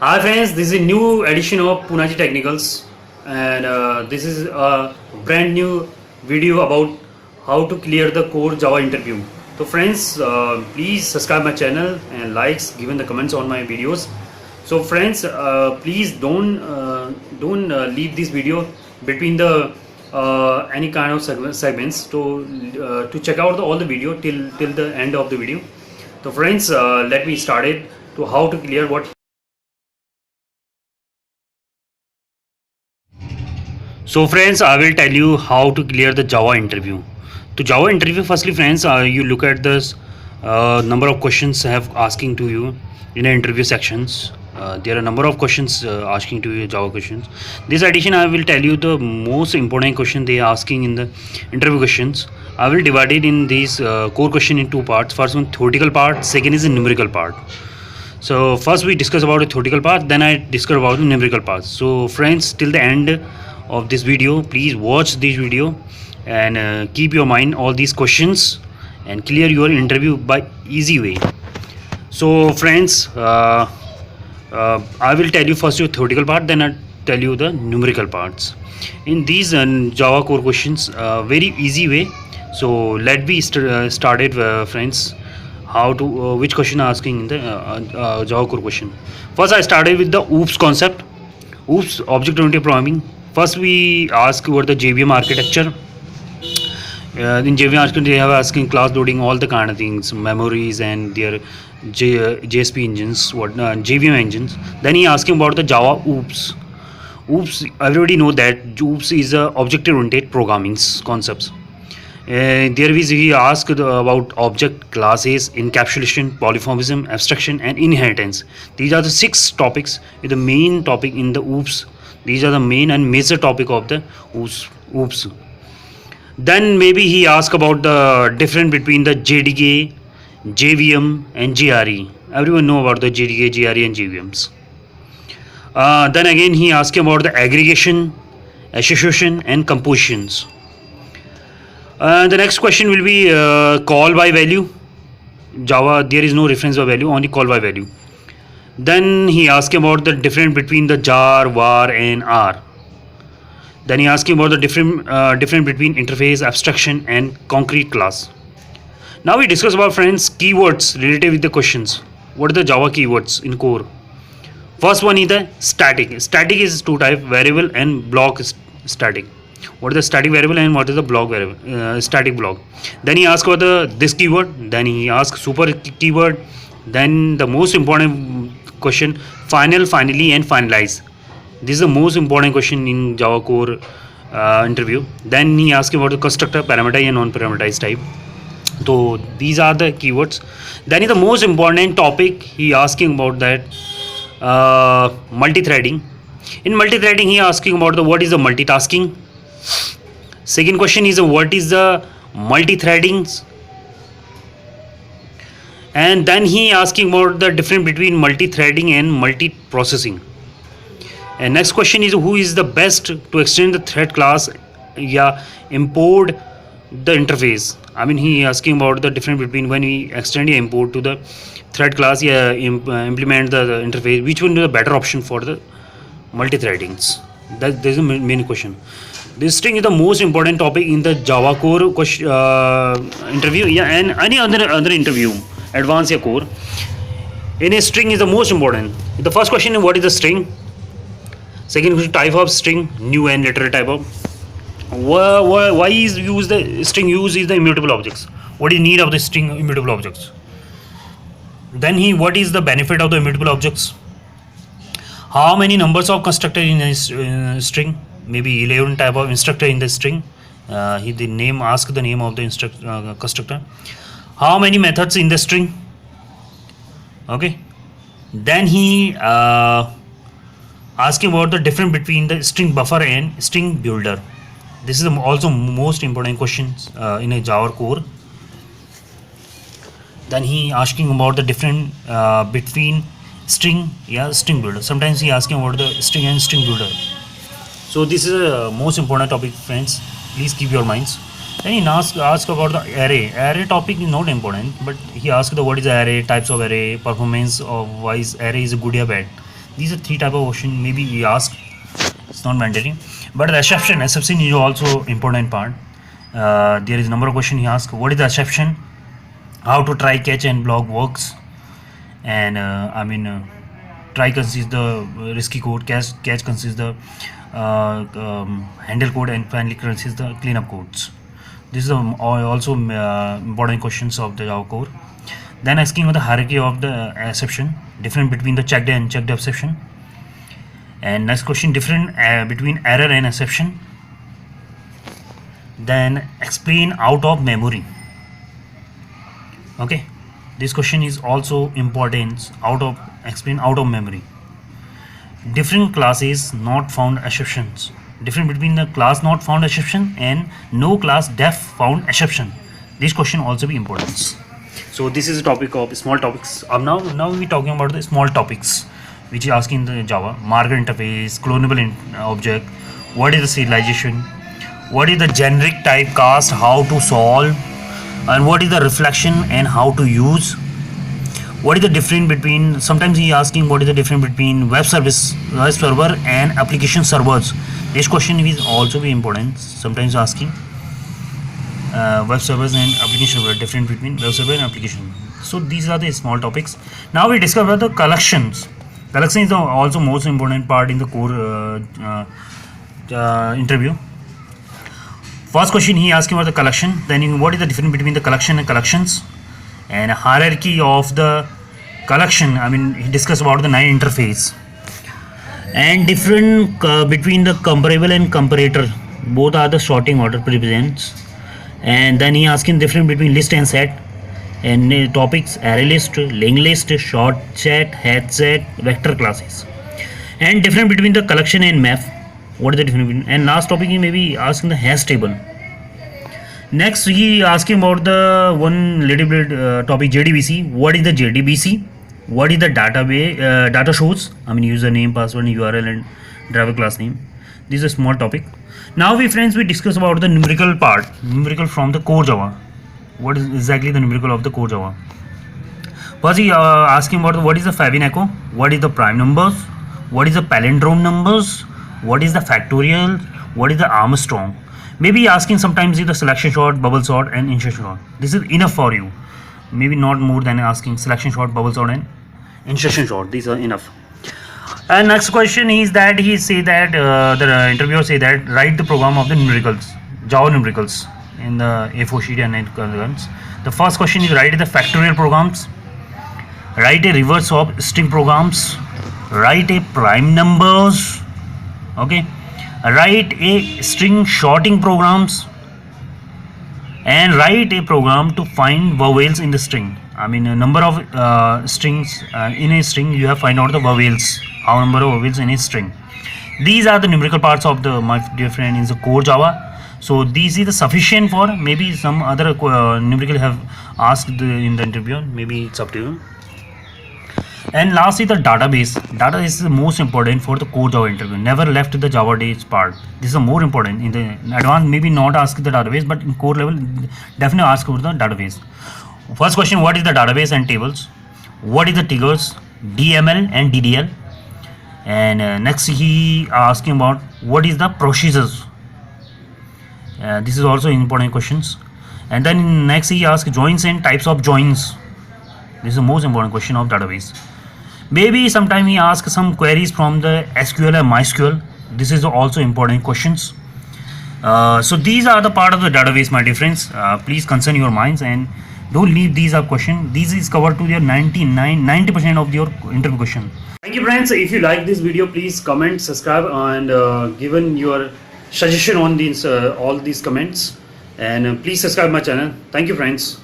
Hi friends, this is a new edition of Punaji Technicals, and this is a brand new video about how to clear the core Java interview. So friends, please subscribe my channel and likes given the comments on my videos. So friends, please don't leave this video between the any kind of segments to check out all the video till the end of the video. So friends, let me start it to how to clear what. So friends, I will tell you how to clear the Java interview. To Java interview, firstly friends, you look at this number of questions have asking to you in the interview sections. There are a number of questions asking to you Java questions. This edition, I will tell you the most important question they are asking in the interview questions. I will divide it in these core question in two parts. First one theoretical part, second is the numerical part. So first we discuss about the theoretical part, then I discuss about the numerical part. So friends, till the end of this video, please watch this video and keep your mind all these questions and clear your interview by easy way. So friends, I will tell you first your theoretical part, then I tell you the numerical parts in these Java core questions, very easy way. So let me started friends, how to which question asking in the Java core question. First I started with the OOPS concept, OOPS object oriented programming. First we ask about the JVM architecture. In JVM architecture they have asking class loading, all the kind of things, memories and their JSP engines, what JVM engines. Then he asking about the Java OOPS. OOPS, everybody know that OOPS is a object oriented programming concepts. There is he asked about object classes, encapsulation, polymorphism, abstraction and inheritance. These are the 6 topics, the main topic in the OOPS. These are the main and major topic of the OOPS. Then maybe he asked about the difference between the JDK, JVM and JRE. Everyone know about the JDK, JRE and JVMs. Then again he asked about the aggregation, association and compositions. The next question will be call by value. Java, there is no reference by value, only call by value. Then he asked about the difference between the jar, var and r. Then he asked about the difference between interface, abstraction and concrete class. Now we discuss about friends keywords related with the questions. What are the Java keywords in core? First one is the static. Static is two type, variable and block static. What is the static variable and what is the block variable, static block. Then he asked about this keyword. Then he asked super keyword. Then the most important question, final, finally and finalize. This is the most important question in Java core interview. Then he asked about the constructor, parameterized and non-parameterized type. So these are the keywords. Then is the most important topic he asking about that multi-threading. In multi-threading he asking about the what is the multitasking. Second question is what is the multi-threading, and then he asking about the difference between multi-threading and multi-processing. And next question is who is the best to extend the thread class, yeah, import the interface. I mean he asking about the difference between when we extend or import to the thread class, yeah, implement the interface, which one is the better option for the multi-threadings. That is the main question. This string is the most important topic in the Java core question, interview, yeah, and any other interview, advanced or core. In a string is the most important. The first question is what is the string. Second question, type of string, new and literal type of. Why is use the string use is the immutable objects. What is need of the string immutable objects. Then what is the benefit of the immutable objects. How many numbers of constructor in a string. Maybe 11 type of instructor in the string. He the name, ask the name of the constructor. How many methods in the string. Okay. Then he asking about the difference between the string buffer and string builder. This is also most important questions in a Java core. Then he asking about the difference between string, yeah, string builder. Sometimes he asking about the string and string builder. So this is a most important topic friends, please keep your minds. Then he ask about the array. Array topic is not important, but he asked the what is array, types of array, performance of wise array is good or bad. These are three type of question. Maybe he ask. It's not mandatory, but the exception is also important part. There is a number of question he asked. What is the exception? How to try, catch, and block works? And try consists the risky code, catch consists the handle code, and finally consists the cleanup codes. This is also important questions of the Java core. Then asking about the hierarchy of the exception, difference between the checked and checked exception. And next question, difference between error and exception. Then explain out of memory. Okay, this question is also important. Explain out of memory. Different classes not found exceptions. Difference between the class not found exception and no class def found exception. This question also be important. So this is a topic of small topics. Now we talking about the small topics which is asking the Java marker interface, clonable object, what is the serialization, what is the generic typecast, how to solve, and what is the reflection and how to use. What is the difference between, sometimes he asking what is the difference between web server and application servers. This question is also be important, sometimes asking web servers and application server, difference between web server and application. So these are the small topics. Now we discover the collections. Collection is also most important part in the core interview. First question he asking about the collection, then what is the difference between the collection and collections, and hierarchy of the collection. He discussed about the 9 interface and different between the comparable and comparator. Both are the sorting order presents. And then he asking difference between list and set, and topics, array list, linked list, short set, head set, vector classes, and difference between the collection and map. What is the difference between? And last topic he may be asking the hash table. Next he asking about the one little bit topic, JDBC. What is the JDBC? What is the database data source? Username, password, URL, and driver class name. This is a small topic. Now we discuss about the numerical part, numerical from the core Java. What is exactly the numerical of the core Java? First he asking about what is the Fibonacci, what is the prime numbers, what is the palindrome numbers, what is the factorial, what is the Armstrong. Maybe asking sometimes the selection sort, bubble sort, and insertion sort. This is enough for you. Maybe not more than asking selection sort, bubble sort, and insertion sort. These are enough. And next question is that he say that the interviewer say that write the program of the numericals, Java numericals in the A4 sheet and 8 columns. The first question is write the factorial programs, write a reverse of string programs, write a prime numbers, okay, write a string sorting programs, and write a program to find vowels in the string. A number of strings in a string, you have find out the vowels, how number of vowels in a string. These are the numerical parts of the, my dear friend, in the core Java. So these is the sufficient for, maybe some other numerical have asked in the interview, maybe it's up to you. And lastly, the database. Database is the most important for the core Java interview. Never left the Java days part. This is the more important. In the advanced, maybe not ask the database, but in core level, definitely ask about the database. First question, what is the database and tables? What is the triggers, DML and DDL? And next he asking about what is the procedures. This is also important questions. And then next he asks joins and types of joins. This is the most important question of database. Maybe sometime he asks some queries from the SQL and MySQL. This is also important questions. So these are the part of the database, my dear friends. Please concern your minds and don't leave these up question. This is covered to your 90% of your interview question. Thank you, friends. If you like this video, please comment, subscribe, and given your suggestion on these all these comments. And please subscribe my channel. Thank you, friends.